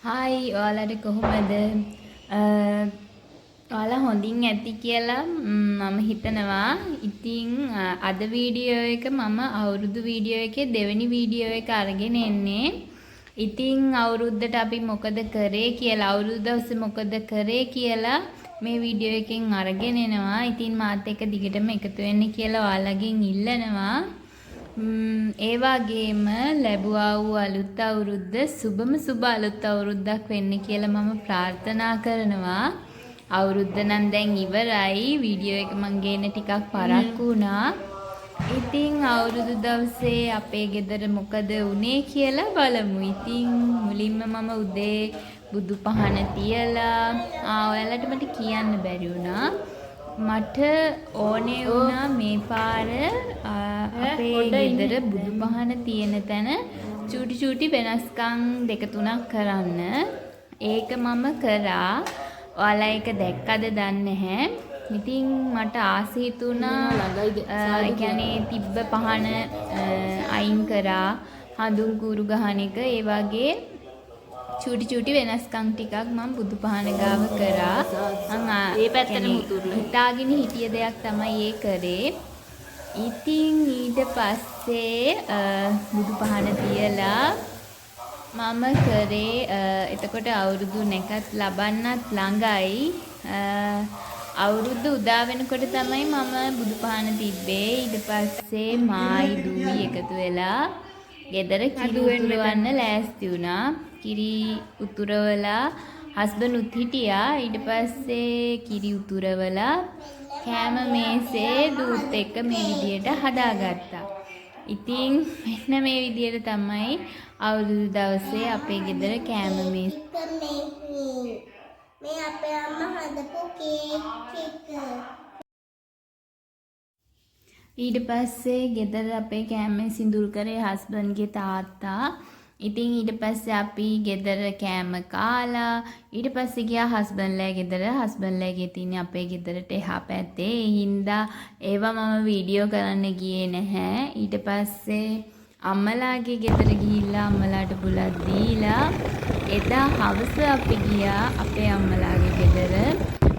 Hi ඔයාලට කොහොමද? ඔයාලා හොඳින් ඇති කියලා මම හිතනවා. ඉතින් අද වීඩියෝ එක මම අවුරුදු වීඩියෝ එකේ දෙවෙනි වීඩියෝ එක අරගෙන එන්නේ. ඉතින් අවුරුද්දට අපි මොකද කරේ කියලා අවුරුදු දවසේ මොකද කරේ කියලා මේ වීඩියෝ එකෙන් අරගෙන එනවා. ඉතින් මාත් එක්ක දිගටම එකතු වෙන්න කියලා ඔයාලගෙන් ඉල්ලනවා. ඒ වගේම ලැබුවා වූ අලුත් අවුරුද්ද සුබම සුබ අලුත් අවුරුද්දක් වෙන්න කියලා මම ප්‍රාර්ථනා කරනවා. අවුරුද්ද නම් දැන් ඉවරයි. වීඩියෝ එක මං ගේන්න ටිකක් පරක්කු වුණා. ඉතින් අවුරුදු දවසේ අපේ ගෙදර මොකද වුනේ කියලා බලමු. ඉතින් මුලින්ම මම උදේ බුදු පහන තියලා ඔයාලට මට කියන්න බැරි වුණා. මට ඕනේ වුණා මේ පාර අපේ ගෙදර බුදු පහන තියෙන තැන චූටි චූටි වෙනස්කම් දෙක තුනක් කරන්න. ඒක මම කරා. ඔයාලා ඒක දැක්කද දන්නේ නැහැ. ඉතින් මට ආස හිතුණා ඒ කියන්නේ තිබ්බ පහන අයින් කරා හඳුන් කූරු ගහන එක ඒ වගේ චූටි චූටි වෙනස්කම් ටිකක් මම බුදු පහන ගාව කරා. ඒ පැත්තට හිතාගෙන හිටිය දෙයක් තමයි ඒ කරේ. ඉතින් ඊට පස්සේ බුදු පහන තියලා මම කරේ එතකොට අවුරුදු නැකත් ලබන්නත් ළඟයි. අවුරුදු උදා වෙනකොට තමයි මම බුදු පහන තිබ්බේ. ඊට පස්සේ මායි දූවි එකතු වෙලා ගෙදර කිරි උතුරවන්න ලෑස්ති වුණා. කිරි උතුරවලා හස්බන්ඩ් උත් හිටියා. ඊට පස්සේ කිරි උතුරවලා කෑම මේසේ දූත් එක්ක මේ විදියට හදාගත්තා. ඉතින් මෙන්න මේ විදියට තමයි අවුරුදු දවසේ අපේ ගෙදර කෑම මේස මේ අපේ අම්මා හදපු කේක් එක. ඊට පස්සේ ගෙදර අපේ කෑම සිඳුල් කරේ හස්බන්ඩ්ගේ තාත්තා. ඉතින් ඊට පස්සේ අපි ගෙදර කෑම කාලා ඊට පස්සේ ගියා හස්බන්ඩ්ලා ගෙදර. හස්බන්ඩ්ලාගේ තියෙන්නේ අපේ ගෙදරට එහා පැත්තේ. ඒ හින්දා ඒවා මම වීඩියෝ කරන්න ගියේ නැහැ. ඊට පස්සේ අම්මලාගේ ගෙදර ගිහිල්ලා අම්මලාට බුලත් දීලා එදා හවස අපි ගියා අපේ අම්මලාගේ ගෙදර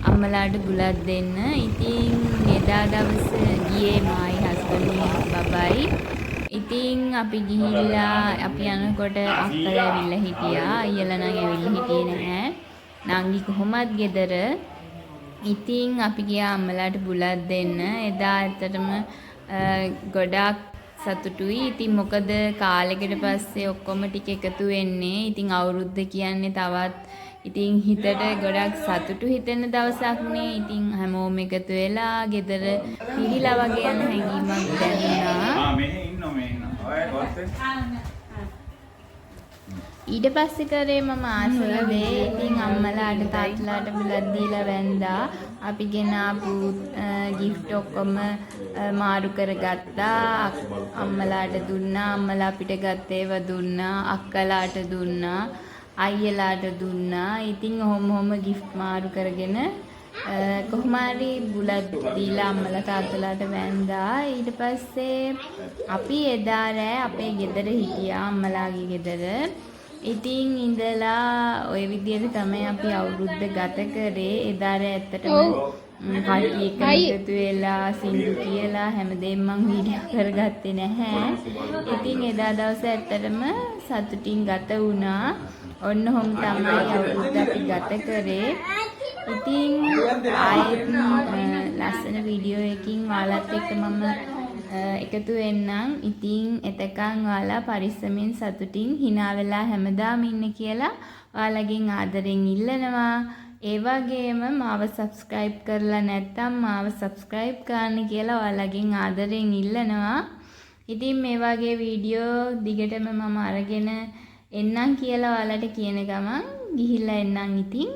අම්මලාට බුලත් දෙන්න. ඉතින් එදා දවස ගියේ මායි හස්බන්ඩ් බබයි. ඉතින් අපි ගිහිල්ලා අපි යනකොට අක්කලා ඇවිල්ලා හිටියා. අයියලා නම් ඇවිල්ලා හිටියේ නැහැ. නංගි කොහොමත් ගෙදර. ඉතින් අපි ගියා අම්මලාට බුලත් දෙන්න. එදා ඇත්තටම ගොඩාක් සතුටුයි. ඉතින් මොකද කාලෙකට පස්සේ ඔක්කොම ටික එකතු වෙන්නේ. ඉතින් අවුරුද්ද කියන්නේ තවත් ඉතින් හිතට ගොඩක් සතුටු හිතෙන දවසක්නේ. ඉතින් හැමෝම එකතු වෙලා ගෙදර පිළිලා වගේ යන හැඟීමක් දැනුණා. ඊට පස්සේ කරේ මම ආසල දේ. ඉතින් අම්මලාට තාත්තලාට බුලත් දීලා වැන්දා. අපි ගෙනාපු gift ඔක්කොම මාරු කරගත්තා. අම්මලාට දුන්නා. අම්මලා අපිට ගත්ත ඒවා දුන්නා. අක්කලාට දුන්නා. අයියලාට දුන්නා. ඉතින් ඔහොම gift මාරු කරගෙන කොහොම හරි බුලත් දීලා අම්මලා තාත්තලාට වැන්දා. ඊට පස්සේ අපි එදා රෑ අපේ ගෙදර හිටියා අම්මලාගේ ගෙදර. ඉතින් ඉඳලා ওই විදිහට තමයි අපි අවුරුද්ද ගත කරේ. එදා රෑ ඇත්තටම කට්ටිය එක්ක එකතු වෙලා සින්දු කියලා හැමදේම මං වීඩියෝ කරගත්තේ නැහැ. ඉතින් එදා දවසේ ඇත්තටම සතුටින් ගත වුණා. ඔන්න ඔහොම තමයි අවුරුද්ද අපි ගත කරේ. ඉතින් ආයෙත් ලස්සන වීඩියෝ එකකින් ඔයාලත් එක්ක මම එකතු වෙන්නම්. ඉතින් එතකන් ඔයාලා පරිස්සමෙන් සතුටින් hina වෙලා හැමදාම ඉන්න කියලා ඔයාලගෙන් ආදරෙන් ඉල්ලනවා. ඒ වගේම මාව subscribe කරලා නැත්නම් මාව subscribe කරන්න කියලා ඔයාලගෙන් ආදරෙන් ඉල්ලනවා. ඉතින් මේ වගේ වීඩියෝ දිගටම මම අරගෙන එන්නම් කියලා ඔයාලට කියන ගමන් ගිහිල්ලා එන්නම් ඉතින්.